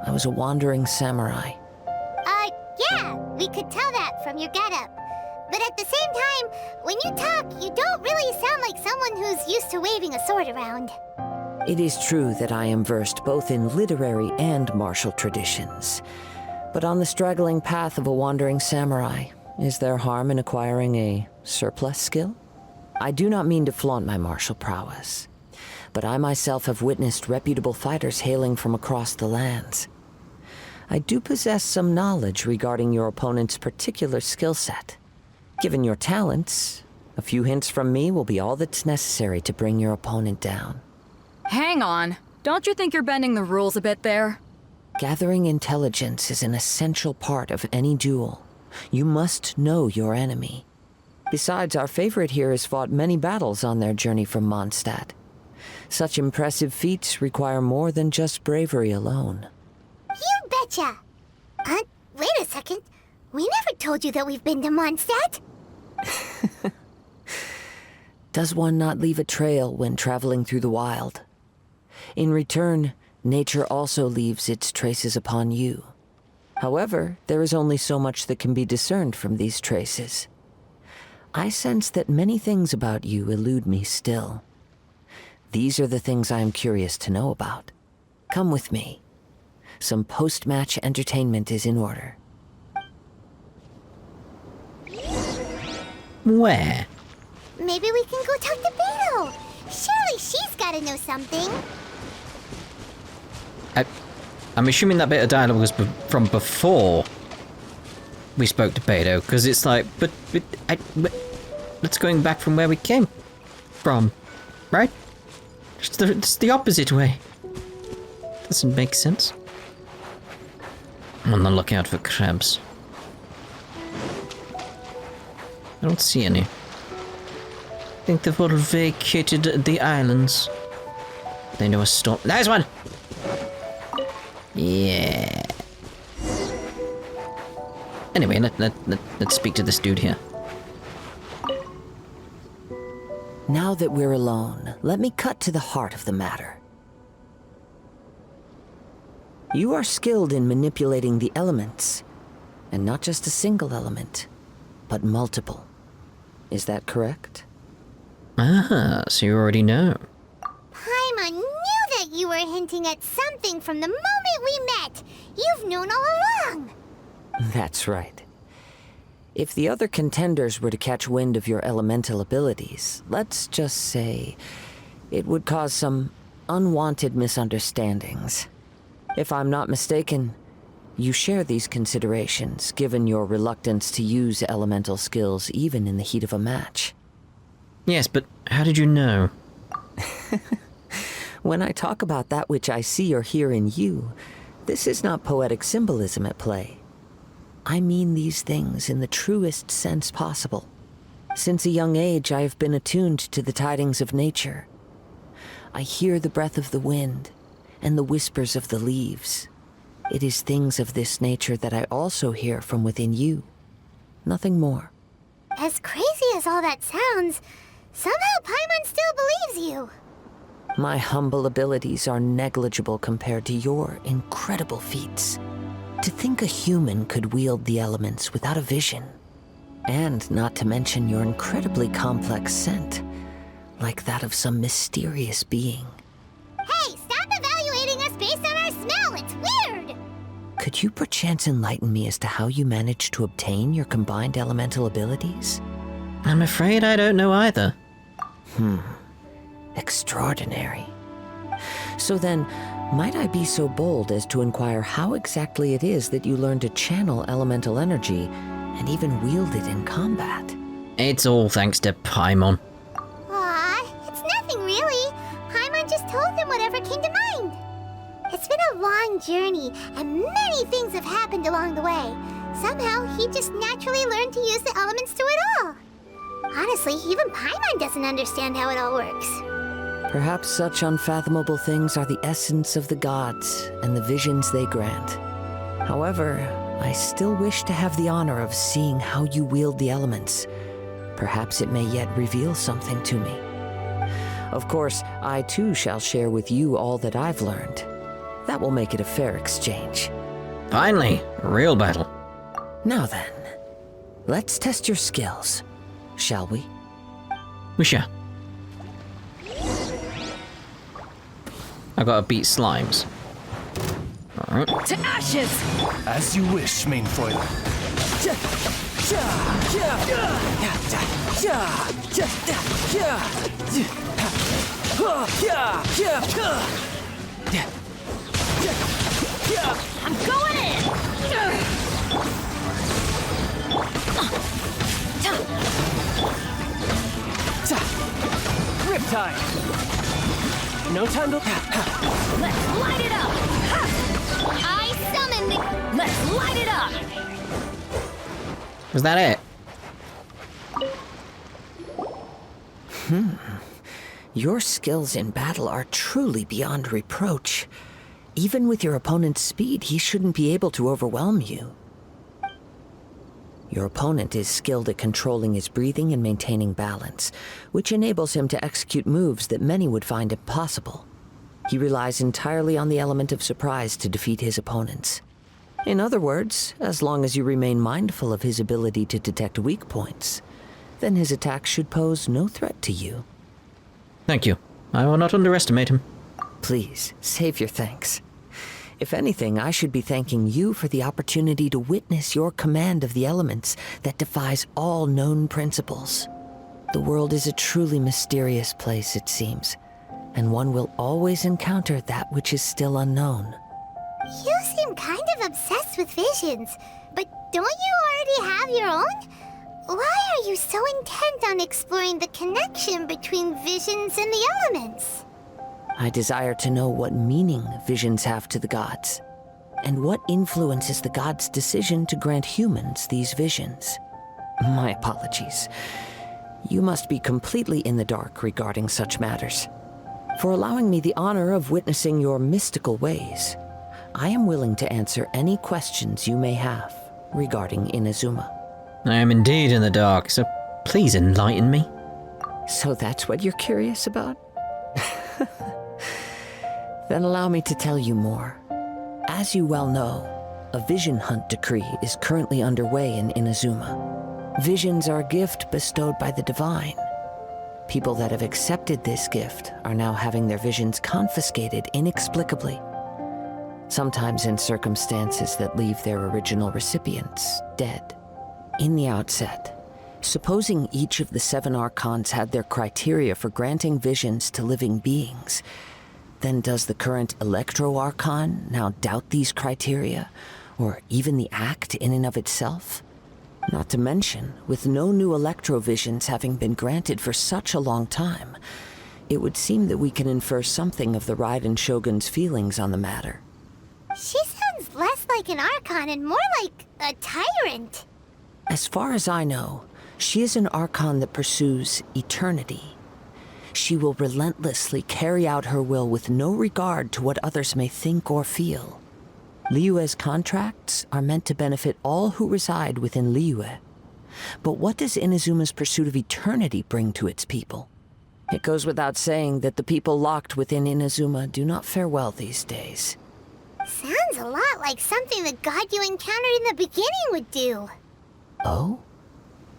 I was a wandering samurai. Yeah, we could tell that from your getup. But at the same time, when you talk, you don't really sound like someone who's used to waving a sword around. It is true that I am versed both in literary and martial traditions. But on the straggling path of a wandering samurai, is there harm in acquiring a surplus skill? I do not mean to flaunt my martial prowess, but I myself have witnessed reputable fighters hailing from across the lands. I do possess some knowledge regarding your opponent's particular skill set. Given your talents, a few hints from me will be all that's necessary to bring your opponent down. Hang on. Don't you think you're bending the rules a bit there? Gathering intelligence is an essential part of any duel. You must know your enemy. Besides, our favorite here has fought many battles on their journey from Mondstadt. Such impressive feats require more than just bravery alone. You betcha! Wait a second. We never told you that we've been to Mondstadt. Does one not leave a trail when traveling through the wild? In return, nature also leaves its traces upon you. However, there is only so much that can be discerned from these traces. I sense that many things about you elude me still. These are the things I am curious to know about. Come with me. Some post-match entertainment is in order. Where? Maybe we can go talk to Beidou. Surely she's gotta know something. I'm assuming that bit of dialogue was from before we spoke to Beidou, because it's like, but that's going back from where we came from, right? It's the opposite way. Doesn't make sense. I'm on the lookout for crabs. I don't see any. I think they've all vacated the islands. They know a storm. Nice one! Yeah. Anyway, let's speak to this dude here. Now that we're alone, let me cut to the heart of the matter. You are skilled in manipulating the elements, and not just a single element, but multiple. Is that correct? Ah, so you already know. Paimon knew that you were hinting at something from the moment we met. You've known all along. That's right. If the other contenders were to catch wind of your elemental abilities, let's just say it would cause some unwanted misunderstandings. If I'm not mistaken, you share these considerations, given your reluctance to use elemental skills even in the heat of a match. Yes, but how did you know? When I talk about that which I see or hear in you, this is not poetic symbolism at play. I mean these things in the truest sense possible. Since a young age, I have been attuned to the tidings of nature. I hear the breath of the wind and the whispers of the leaves. It is things of this nature that I also hear from within you. Nothing more. As crazy as all that sounds, somehow Paimon still believes you. My humble abilities are negligible compared to your incredible feats. To think a human could wield the elements without a vision. And not to mention your incredibly complex scent, like that of some mysterious being. Hey, stop evaluating us based on our smell! It's weird! Could you perchance enlighten me as to how you managed to obtain your combined elemental abilities? I'm afraid I don't know either. Extraordinary. So then, might I be so bold as to inquire how exactly it is that you learned to channel elemental energy and even wield it in combat? It's all thanks to Paimon. Aw, it's nothing really. Paimon just told him whatever came to mind. It's been a long journey, and many things have happened along the way. Somehow, he just naturally learned to use the elements through it all. Honestly, even Paimon doesn't understand how it all works. Perhaps such unfathomable things are the essence of the gods and the visions they grant. However, I still wish to have the honor of seeing how you wield the elements. Perhaps it may yet reveal something to me. Of course, I too shall share with you all that I've learned. That will make it a fair exchange. Finally, a real battle. Now then, let's test your skills, shall we? We shall. I gotta beat slimes. Alright. To ashes! As you wish, main foiler. I'm going in! Riptide! No time to... Let's light it up! I summon the... Let's light it up! Was that it? Your skills in battle are truly beyond reproach. Even with your opponent's speed, he shouldn't be able to overwhelm you. Your opponent is skilled at controlling his breathing and maintaining balance, which enables him to execute moves that many would find impossible. He relies entirely on the element of surprise to defeat his opponents. In other words, as long as you remain mindful of his ability to detect weak points, then his attack should pose no threat to you. Thank you. I will not underestimate him. Please, save your thanks. If anything, I should be thanking you for the opportunity to witness your command of the elements that defies all known principles. The world is a truly mysterious place, it seems, and one will always encounter that which is still unknown. You seem kind of obsessed with visions, but don't you already have your own? Why are you so intent on exploring the connection between visions and the elements? I desire to know what meaning visions have to the gods, and what influences the gods' decision to grant humans these visions. My apologies. You must be completely in the dark regarding such matters. For allowing me the honor of witnessing your mystical ways, I am willing to answer any questions you may have regarding Inazuma. I am indeed in the dark, so please enlighten me. So that's what you're curious about? Then allow me to tell you more. As you well know, a vision hunt decree is currently underway in Inazuma. Visions are a gift bestowed by the divine. People that have accepted this gift are now having their visions confiscated inexplicably. Sometimes in circumstances that leave their original recipients dead. In the outset, supposing each of the 7 Archons had their criteria for granting visions to living beings, then does the current Electro-Archon now doubt these criteria, or even the act in and of itself? Not to mention, with no new Electro-visions having been granted for such a long time, it would seem that we can infer something of the Raiden Shogun's feelings on the matter. She sounds less like an Archon and more like a tyrant. As far as I know, she is an Archon that pursues eternity. She will relentlessly carry out her will with no regard to what others may think or feel. Liyue's contracts are meant to benefit all who reside within Liyue. But what does Inazuma's pursuit of eternity bring to its people? It goes without saying that the people locked within Inazuma do not fare well these days. Sounds a lot like something the god you encountered in the beginning would do. Oh?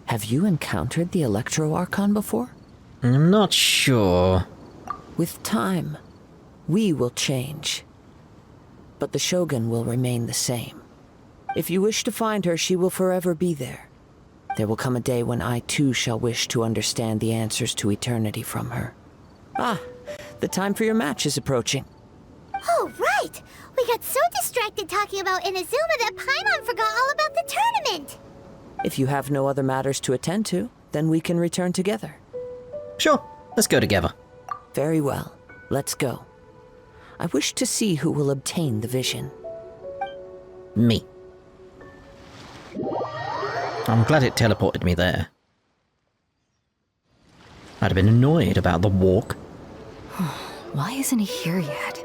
Have you encountered the Electro-Archon before? I'm not sure. With time, we will change. But the Shogun will remain the same. If you wish to find her, she will forever be there. There will come a day when I too shall wish to understand the answers to eternity from her. Ah, the time for your match is approaching. Oh, right! We got so distracted talking about Inazuma that Paimon forgot all about the tournament! If you have no other matters to attend to, then we can return together. Sure, let's go together. Very well. Let's go. I wish to see who will obtain the vision. Me. I'm glad it teleported me there. I'd have been annoyed about the walk. Why isn't he here yet?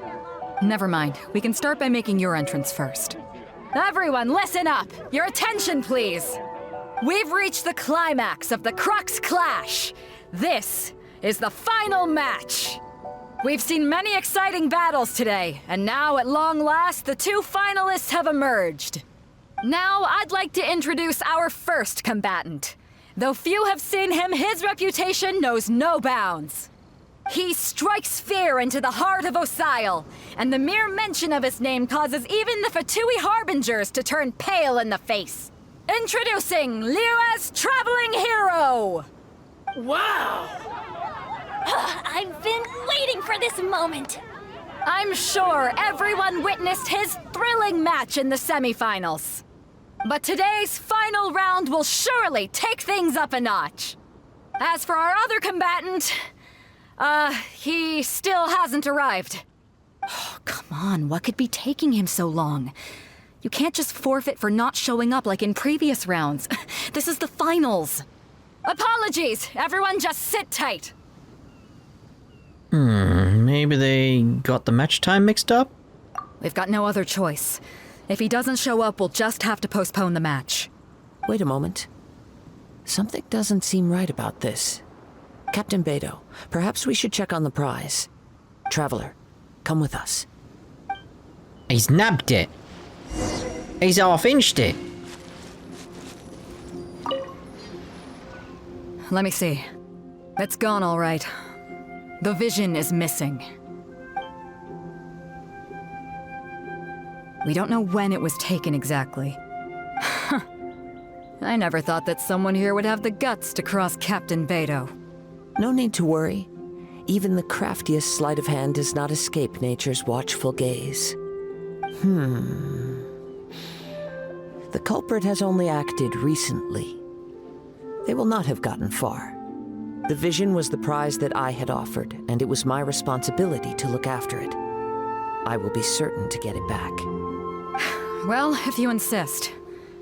Never mind. We can start by making your entrance first. Everyone, listen up! Your attention, please! We've reached the climax of the Crux Clash! This is the final match! We've seen many exciting battles today, and now, at long last, the two finalists have emerged. Now, I'd like to introduce our first combatant. Though few have seen him, his reputation knows no bounds. He strikes fear into the heart of Osile, and the mere mention of his name causes even the Fatui Harbingers to turn pale in the face. Introducing Liyue's traveling hero! Wow! I've been waiting for this moment. I'm sure everyone witnessed his thrilling match in the semifinals. But today's final round will surely take things up a notch. As for our other combatant, he still hasn't arrived. Oh, come on, what could be taking him so long? You can't just forfeit for not showing up like in previous rounds. This is the finals. Apologies, everyone just sit tight. Maybe they got the match time mixed up? We've got no other choice. If he doesn't show up, we'll just have to postpone the match. Wait a moment. Something doesn't seem right about this. Captain Beidou, perhaps we should check on the prize. Traveler, come with us. He's nabbed it. He's half-inched it. Let me see. It's gone all right. The vision is missing. We don't know when it was taken exactly. I never thought that someone here would have the guts to cross Captain Beidou. No need to worry. Even the craftiest sleight of hand does not escape nature's watchful gaze. The culprit has only acted recently. They will not have gotten far. The vision was the prize that I had offered, and it was my responsibility to look after it. I will be certain to get it back. Well, if you insist,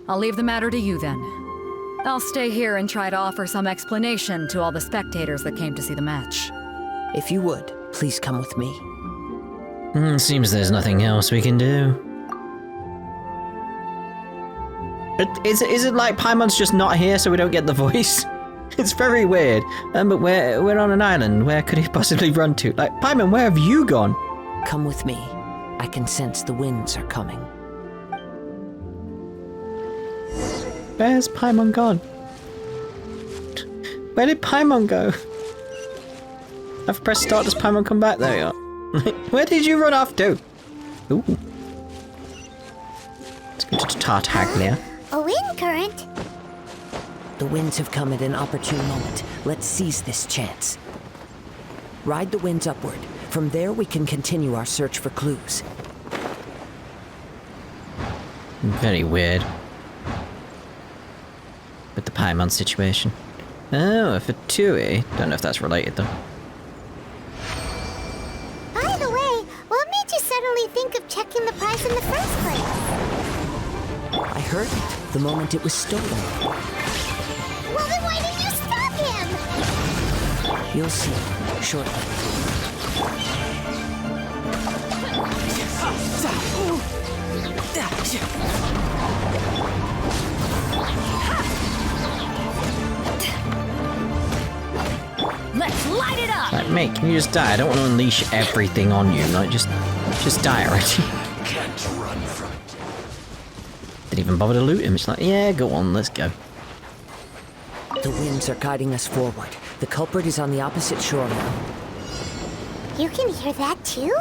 I'll leave the matter to you then. I'll stay here and try to offer some explanation to all the spectators that came to see the match. If you would, please come with me. Seems there's nothing else we can do. Is it like Paimon's just not here so we don't get the voice? It's very weird. But we're on an island. Where could he possibly run to? Like, Paimon, where have you gone? Come with me. I can sense the winds are coming. Where's Paimon gone? Where did Paimon go? I've pressed start. Does Paimon come back? There you are. Where did you run off to? Ooh. Let's go to Tartaglia. A wind current? The winds have come at an opportune moment. Let's seize this chance. Ride the winds upward. From there we can continue our search for clues. Very weird. With the Paimon situation. Oh, a Fatui. Don't know if that's related though. By the way, what made you suddenly think of checking the prize in the first place? I heard it the moment it was stolen. Well, then why didn't you stop him? You'll see shortly. Let's light it up! Like, mate, can you just die? I don't want to unleash everything on you. Like, just die already. Can't run from it. Didn't even bother to loot him. It's like, yeah, go on, let's go. The winds are guiding us forward. The culprit is on the opposite shore now. You can hear that too?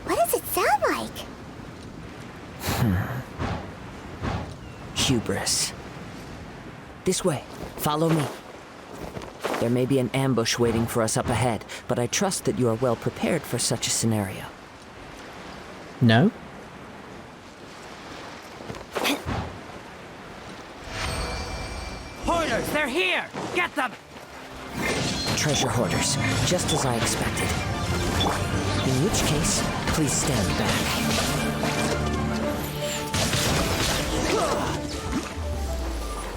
What does it sound like? Hubris. This way. Follow me. There may be an ambush waiting for us up ahead, but I trust that you are well prepared for such a scenario. No? Hoarders, they're here! Get them! Treasure hoarders, just as I expected. In which case, please stand back.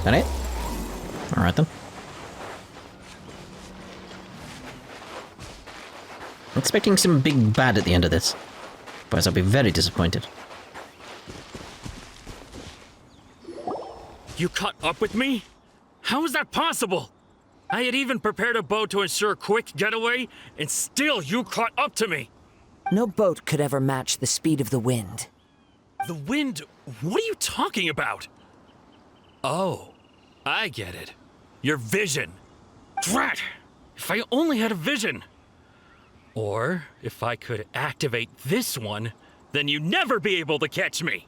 That it? Alright then. I'm expecting some big bad at the end of this. Otherwise I'll be very disappointed. You caught up with me? How is that possible? I had even prepared a boat to ensure a quick getaway, and still you caught up to me! No boat could ever match the speed of the wind. The wind? What are you talking about? Oh, I get it. Your vision. Drat! If I only had a vision! Or, if I could activate this one, then you'd never be able to catch me!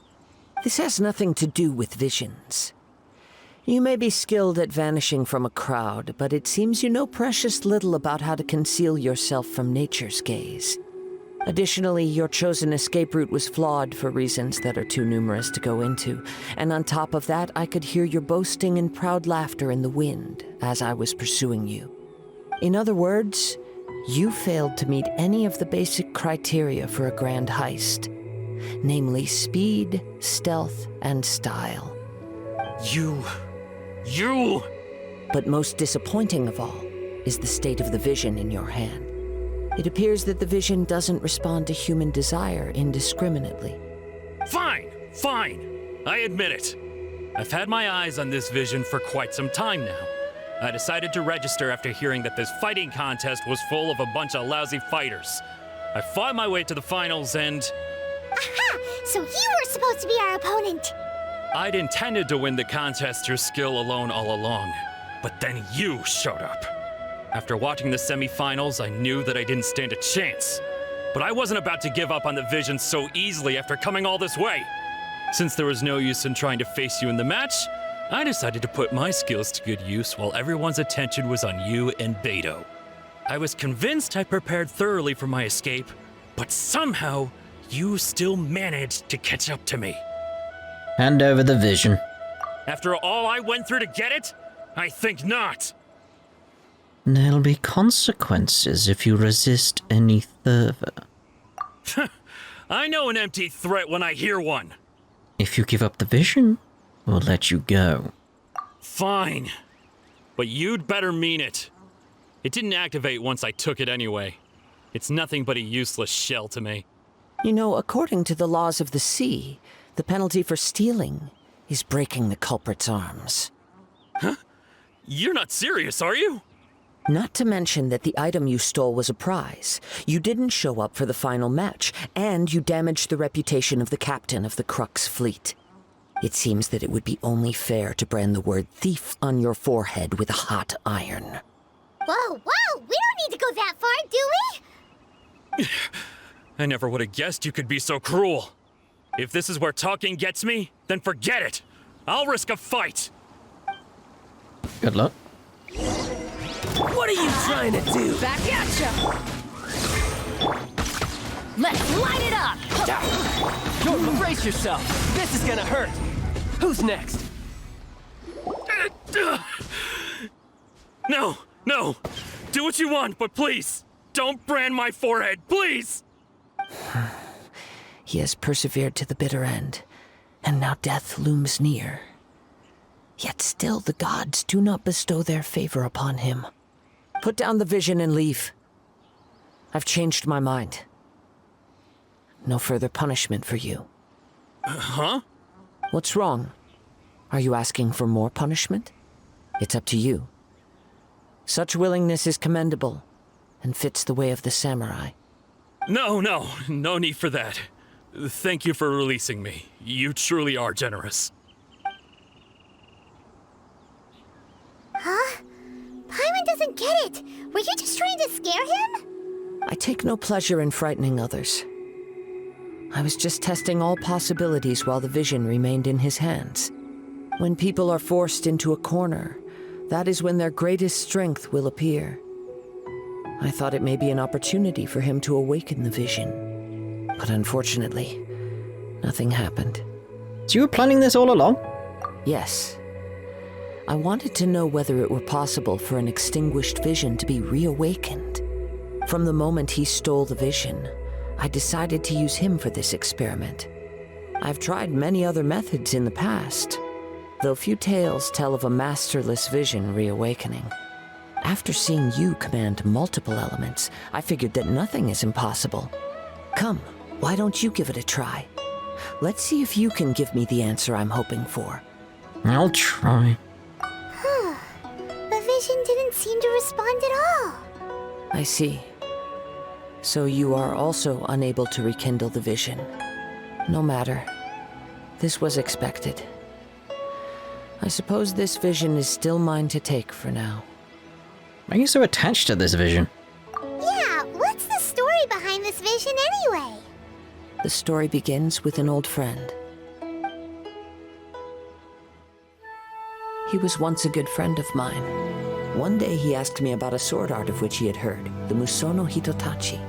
This has nothing to do with visions. You may be skilled at vanishing from a crowd, but it seems you know precious little about how to conceal yourself from nature's gaze. Additionally, your chosen escape route was flawed for reasons that are too numerous to go into, and on top of that, I could hear your boasting and proud laughter in the wind as I was pursuing you. In other words, you failed to meet any of the basic criteria for a grand heist, namely speed, stealth, and style. You... But most disappointing of all is the state of the vision in your hand. It appears that the vision doesn't respond to human desire indiscriminately. Fine! I admit it. I've had my eyes on this vision for quite some time now. I decided to register after hearing that this fighting contest was full of a bunch of lousy fighters. I fought my way to the finals and... Aha! So you were supposed to be our opponent! I'd intended to win the contest through skill alone all along, but then you showed up. After watching the semi-finals, I knew that I didn't stand a chance. But I wasn't about to give up on the vision so easily after coming all this way. Since there was no use in trying to face you in the match, I decided to put my skills to good use while everyone's attention was on you and Beidou. I was convinced I prepared thoroughly for my escape, but somehow, you still managed to catch up to me. Hand over the vision. After all I went through to get it? I think not. There'll be consequences if you resist any further. I know an empty threat when I hear one. If you give up the vision, we'll let you go. Fine. But you'd better mean it. It didn't activate once I took it anyway. It's nothing but a useless shell to me. You know, according to the laws of the sea, the penalty for stealing is breaking the culprit's arms. Huh? You're not serious, are you? Not to mention that the item you stole was a prize. You didn't show up for the final match, and you damaged the reputation of the captain of the Crux fleet. It seems that it would be only fair to brand the word thief on your forehead with a hot iron. Whoa, we don't need to go that far, do we? I never would have guessed you could be so cruel. If this is where talking gets me, then forget it. I'll risk a fight. Good luck. What are you trying to do? Back at ya! Let's light it up! Don't brace yourself. This is gonna hurt. Who's next? No. Do what you want, but please, don't brand my forehead, please! He has persevered to the bitter end, and now death looms near. Yet still the gods do not bestow their favor upon him. Put down the vision and leave. I've changed my mind. No further punishment for you. Huh? What's wrong? Are you asking for more punishment? It's up to you. Such willingness is commendable, and fits the way of the samurai. No need for that. Thank you for releasing me. You truly are generous. Huh? Paimon doesn't get it. Were you just trying to scare him? I take no pleasure in frightening others. I was just testing all possibilities while the vision remained in his hands. When people are forced into a corner, that is when their greatest strength will appear. I thought it may be an opportunity for him to awaken the vision. But unfortunately, nothing happened. So you were planning this all along? Yes. I wanted to know whether it were possible for an extinguished vision to be reawakened. From the moment he stole the vision, I decided to use him for this experiment. I've tried many other methods in the past, though few tales tell of a masterless vision reawakening. After seeing you command multiple elements, I figured that nothing is impossible. Come, why don't you give it a try? Let's see if you can give me the answer I'm hoping for. I'll try. The vision didn't seem to respond at all. I see. So you are also unable to rekindle the vision. No matter. This was expected. I suppose this vision is still mine to take for now. Why are you so attached to this vision? Yeah, what's the story behind this vision anyway? The story begins with an old friend. He was once a good friend of mine. One day he asked me about a sword art of which he had heard, the Musono Hitotachi.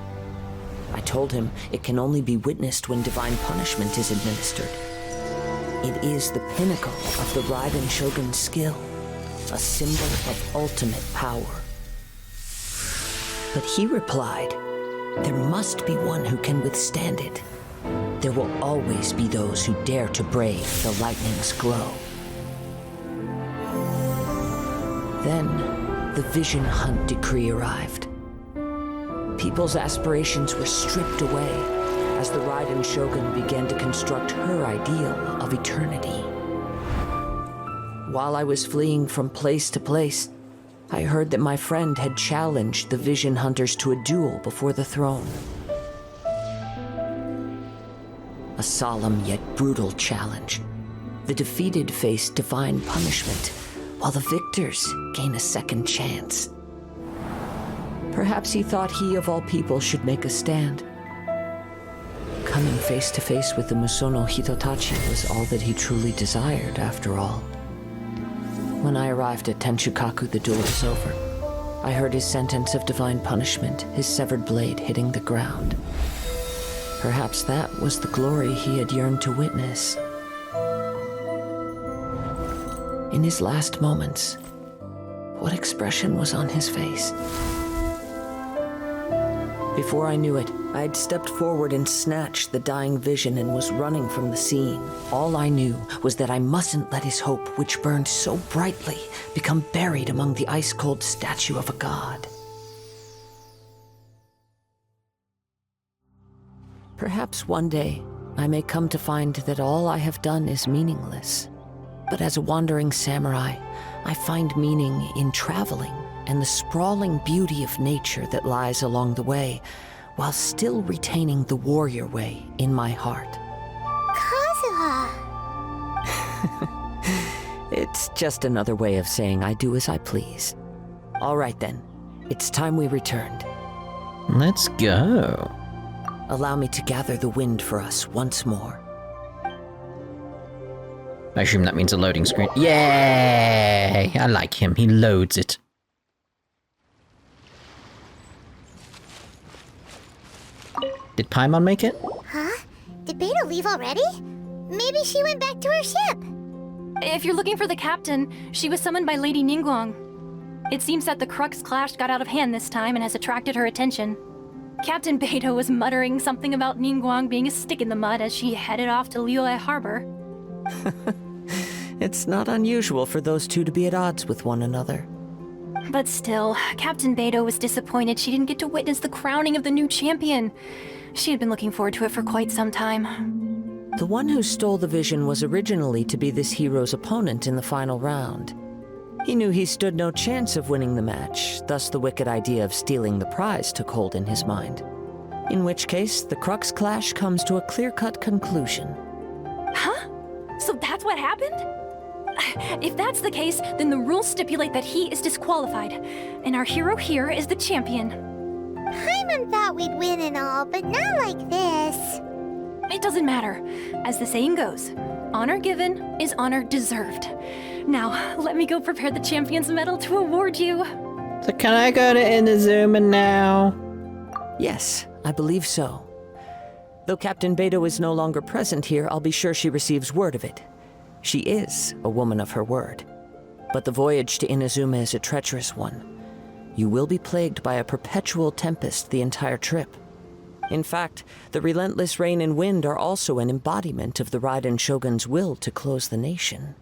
I told him it can only be witnessed when divine punishment is administered. It is the pinnacle of the Raiden Shogun's skill, a symbol of ultimate power. But he replied, there must be one who can withstand it. There will always be those who dare to brave the lightning's glow. Then, the Vision Hunt decree arrived. People's aspirations were stripped away as the Raiden Shogun began to construct her ideal of eternity. While I was fleeing from place to place, I heard that my friend had challenged the Vision Hunters to a duel before the throne. A solemn yet brutal challenge. The defeated face divine punishment, while the victors gain a second chance. Perhaps he thought he of all people should make a stand. Coming face to face with the Musono Hitotachi was all that he truly desired, after all. When I arrived at Tenshukaku, the duel was over. I heard his sentence of divine punishment, his severed blade hitting the ground. Perhaps that was the glory he had yearned to witness. In his last moments, what expression was on his face? Before I knew it, I had stepped forward and snatched the dying vision and was running from the scene. All I knew was that I mustn't let his hope, which burned so brightly, become buried among the ice-cold statue of a god. Perhaps one day, I may come to find that all I have done is meaningless. But as a wandering samurai, I find meaning in traveling and the sprawling beauty of nature that lies along the way, while still retaining the warrior way in my heart. Kazuha! It's just another way of saying I do as I please. All right then, it's time we returned. Let's go. Allow me to gather the wind for us once more. I assume that means a loading screen. Yay! I like him. He loads it. Did Paimon make it? Huh? Did Beidou leave already? Maybe she went back to her ship. If you're looking for the captain, she was summoned by Lady Ningguang. It seems that the Crux clash got out of hand this time and has attracted her attention. Captain Beidou was muttering something about Ningguang being a stick in the mud as she headed off to Liyue Harbor. It's not unusual for those two to be at odds with one another. But still, Captain Beidou was disappointed she didn't get to witness the crowning of the new champion. She had been looking forward to it for quite some time. The one who stole the vision was originally to be this hero's opponent in the final round. He knew he stood no chance of winning the match, thus the wicked idea of stealing the prize took hold in his mind. In which case, the Crux clash comes to a clear-cut conclusion. Huh? So that's what happened? If that's the case, then the rules stipulate that he is disqualified, and our hero here is the champion. Paimon thought we'd win and all, but not like this. It doesn't matter. As the saying goes, honor given is honor deserved. Now, let me go prepare the champion's medal to award you. So can I go to Inazuma now? Yes, I believe so. Though Captain Beidou is no longer present here, I'll be sure she receives word of it. She is a woman of her word. But the voyage to Inazuma is a treacherous one. You will be plagued by a perpetual tempest the entire trip. In fact, the relentless rain and wind are also an embodiment of the Raiden Shogun's will to close the nation.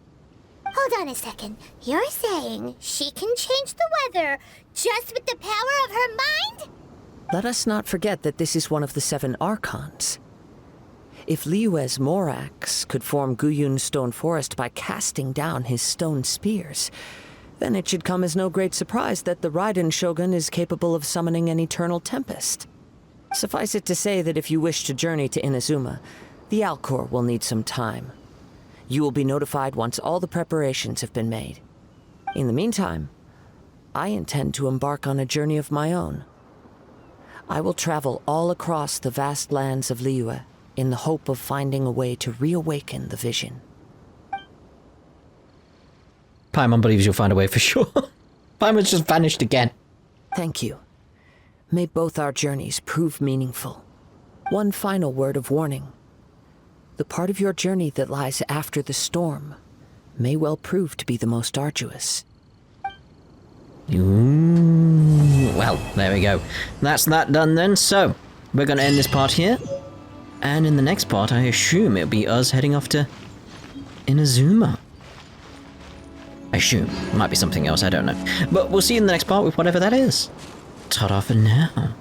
Hold on a second. You're saying she can change the weather just with the power of her mind? Let us not forget that this is one of the 7 Archons. If Liyue's Morax could form Guyun's stone forest by casting down his stone spears, then it should come as no great surprise that the Raiden Shogun is capable of summoning an eternal tempest. Suffice it to say that if you wish to journey to Inazuma, the Alcor will need some time. You will be notified once all the preparations have been made. In the meantime, I intend to embark on a journey of my own. I will travel all across the vast lands of Liyue in the hope of finding a way to reawaken the vision. Paimon believes you'll find a way for sure. Paimon's just vanished again. Thank you. May both our journeys prove meaningful. One final word of warning. The part of your journey that lies after the storm may well prove to be the most arduous. Ooh, well, there we go. That's that done then. So, we're going to end this part here. And in the next part, I assume it'll be us heading off to Inazuma. I assume. It might be something else, I don't know. But we'll see you in the next part with whatever that is. Ta-da for now.